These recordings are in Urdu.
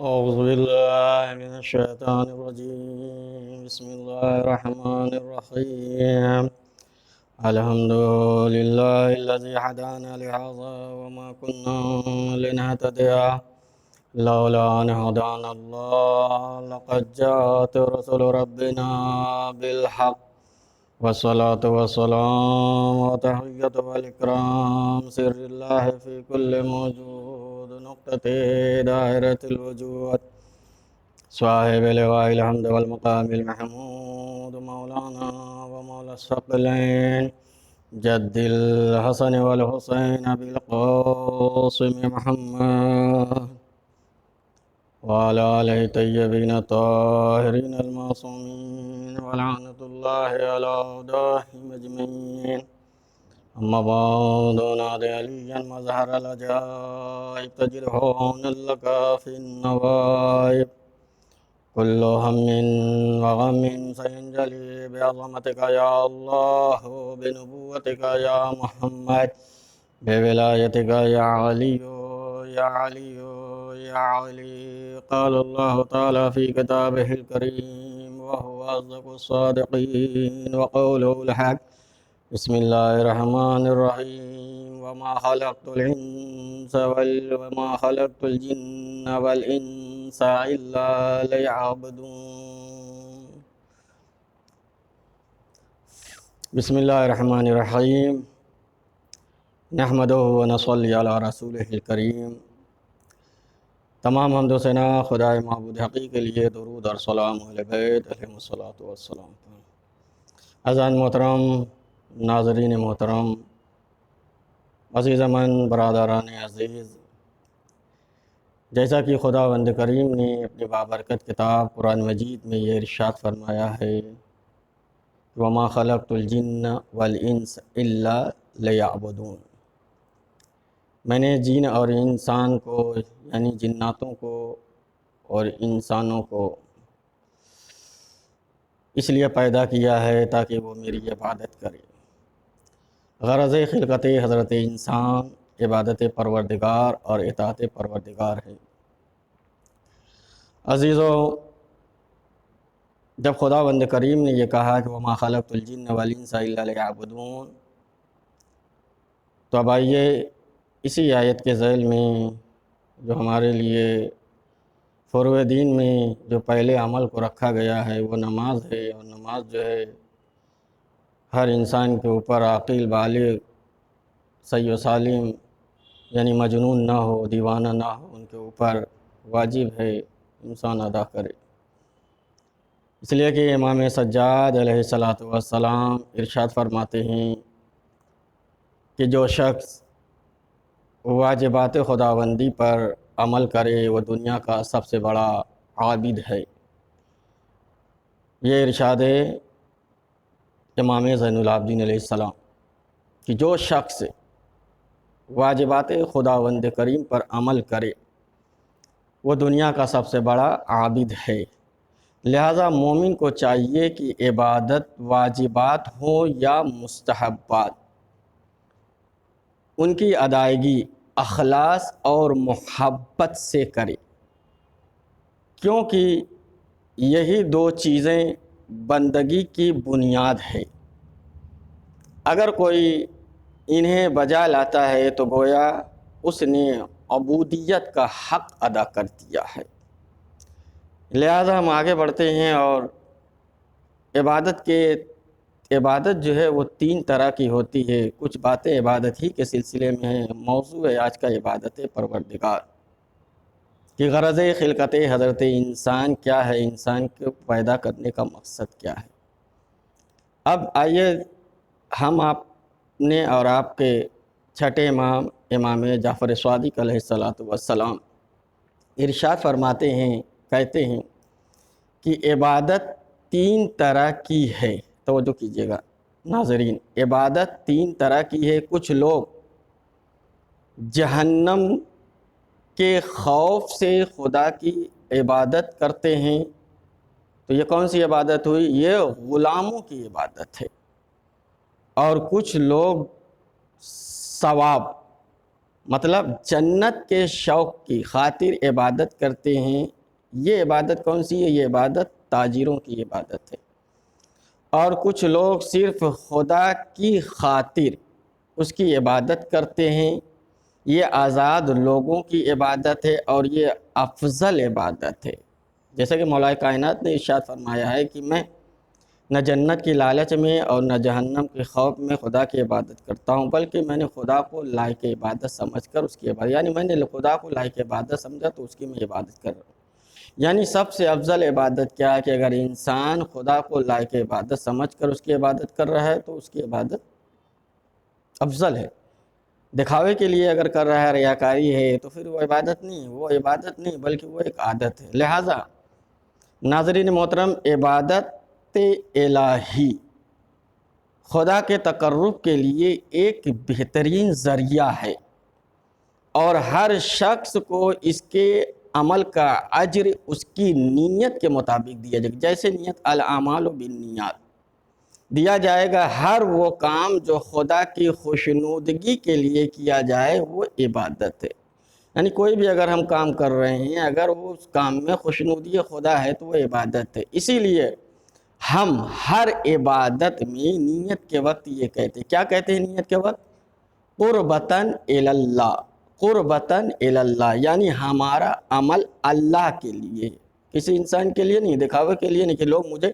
أعوذ بالله من الشيطان الرجيم. بسم الله الرحمن الرحيم. الحمد لله الذي هدانا لهذا وما كنا لنهتدي لولا أن هدانا الله. لقد جاءت رسل ربنا بالحق والصلاة والسلام وتحية والإكرام سر الله في كل موجود نقطة دائرة الوجود صاحب لواء الحمد والمقام المحمود مولانا ومولى الثقلين جد الحسن والحسين بالقاسم محمد وعلى آله الطيبين الطاهرين المعصومين ولعنة الله على أعدائهم أجمعين. أما بعد نادي عليا مظهر العجائب تجد هونا لك في النوائب. كل هم وغم سينجلي بعظمتك يا الله بنبوتك يا محمد بولايتك يا علي يا علي يا علي. قال الله تعالى في كتابه الكريم وهو أصدق الصادقين وقوله الحق. بسم الله الرحمن الرحيم. وما خلقت الجن والإنس إلا ليعبدون. بسم الله الرحمن الرحيم. نحمده ونصلي على رسوله الکریم. تمام حمد و ثنا خدائے معبود حقیقی کے لیے، درود اور سلام اہل بیت علیہم الصلوۃ والسلام. اذان محترم، ناظرین محترم، عزیز من، برادران عزیز، جیسا کہ خداوند کریم نے اپنی بابرکت کتاب قرآن مجید میں یہ ارشاد فرمایا ہے، وما خلقت الجن والانس الا لیعبدون. میں نے جن اور انسان کو، یعنی جناتوں کو اور انسانوں کو اس لیے پیدا کیا ہے تاکہ وہ میری عبادت کرے. غرض خلقت حضرت انسان عبادت پروردگار اور اطاعت پروردگار ہے. عزیزو، جب خداوند کریم نے یہ کہا کہ وما خلقت الجن والانس الا لیعبدون، تو اب آئیے اسی آیت کے ذیل میں جو ہمارے لیے فروع دین میں جو پہلے عمل کو رکھا گیا ہے وہ نماز ہے. اور نماز جو ہے ہر انسان کے اوپر عاقل، بالغ، صحیح و سالم، یعنی مجنون نہ ہو، دیوانہ نہ ہو، ان کے اوپر واجب ہے انسان ادا کرے. اس لیے کہ امام سجاد علیہ السلام ارشاد فرماتے ہیں کہ جو شخص واجبات خداوندی پر عمل کرے وہ دنیا کا سب سے بڑا عابد ہے. یہ ارشاد ہے امام زین العابدین علیہ السلام کہ جو شخص واجبات خداوند کریم پر عمل کرے وہ دنیا کا سب سے بڑا عابد ہے. لہذا مومن کو چاہیے کہ عبادت واجبات ہوں یا مستحبات، ان کی ادائیگی اخلاص اور محبت سے کرے، کیونکہ یہی دو چیزیں بندگی کی بنیاد ہے. اگر کوئی انہیں بجا لاتا ہے تو گویا اس نے عبودیت کا حق ادا کر دیا ہے. لہذا ہم آگے بڑھتے ہیں اور عبادت جو ہے وہ تین طرح کی ہوتی ہے. کچھ باتیں عبادت ہی کے سلسلے میں ہیں. موضوع ہے آج کا عبادت پروردگار کی غرض خلقت حضرت انسان کیا ہے، انسان کو پیدا کرنے کا مقصد کیا ہے. اب آئیے ہم آپ نے اور آپ کے چھٹے امام امام جعفر صادق علیہ السلام ارشاد فرماتے ہیں، کہتے ہیں کہ عبادت تین طرح کی ہے. توجہ کیجیے گا ناظرین، عبادت تین طرح کی ہے. کچھ لوگ جہنم کے خوف سے خدا کی عبادت کرتے ہیں. تو یہ کون سی عبادت ہوئی؟ یہ غلاموں کی عبادت ہے. اور کچھ لوگ ثواب مطلب جنت کے شوق کی خاطر عبادت کرتے ہیں۔ یہ عبادت کون سی ہے؟ یہ عبادت تاجروں کی عبادت ہے۔ اور کچھ لوگ صرف خدا کی خاطر اس کی عبادت کرتے ہیں۔ یہ آزاد لوگوں کی عبادت ہے اور یہ افضل عبادت ہے۔ جیسا کہ مولا کائنات نے ارشاد فرمایا ہے کہ میں نہ جنت کی لالچ میں اور نہ جہنم کے خوف میں خدا کی عبادت کرتا ہوں، بلکہ میں نے خدا کو لائق عبادت سمجھ کر اس کی عبادت، یعنی میں نے خدا کو لائق عبادت سمجھا تو اس کی میں عبادت کر رہا ہوں۔ یعنی سب سے افضل عبادت کیا ہے کہ اگر انسان خدا کو لائق عبادت سمجھ کر اس کی عبادت کر رہا ہے تو اس کی عبادت افضل ہے۔ دکھاوے کے لیے اگر کر رہا ہے، ریاکاری ہے، تو پھر وہ عبادت نہیں، وہ عبادت نہیں بلکہ وہ ایک عادت ہے۔ لہٰذا ناظرین محترم، عبادت الہی خدا کے تقرب کے لیے ایک بہترین ذریعہ ہے اور ہر شخص کو اس کے عمل کا اجر اس کی نیت کے مطابق دیا جائے گا۔ جیسے نیت الاعمال بالنیات دیا جائے گا، ہر وہ کام جو خدا کی خوشنودگی کے لیے کیا جائے وہ عبادت ہے۔ یعنی کوئی بھی اگر ہم کام کر رہے ہیں، اگر وہ اس کام میں خوشنودی خدا ہے تو وہ عبادت ہے۔ اسی لیے ہم ہر عبادت میں نیت کے وقت یہ کہتے ہیں، کیا کہتے ہیں نیت کے وقت؟ قربتاً اللہ، قربتاً اللہ، یعنی ہمارا عمل اللہ کے لیے، کسی انسان کے لیے نہیں، دکھاوے کے لیے نہیں کہ لوگ مجھے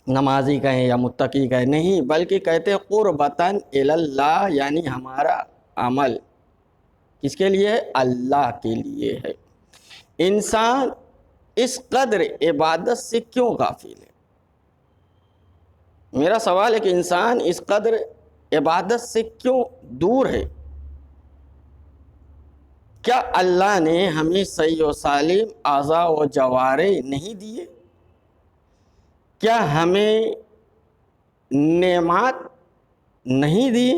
نمازی کہیں یا متقی کہیں، نہیں، بلکہ کہتے ہیں قربتاً اللہ، یعنی ہمارا عمل کس کے لیے ہے؟ اللہ کے لیے ہے۔ انسان اس قدر عبادت سے کیوں غافل ہے؟ میرا سوال ہے کہ انسان اس قدر عبادت سے کیوں دور ہے؟ کیا اللہ نے ہمیں صحیح و سالم اعضاء و جوارح نہیں دیے؟ کیا ہمیں نعمات نہیں دی؟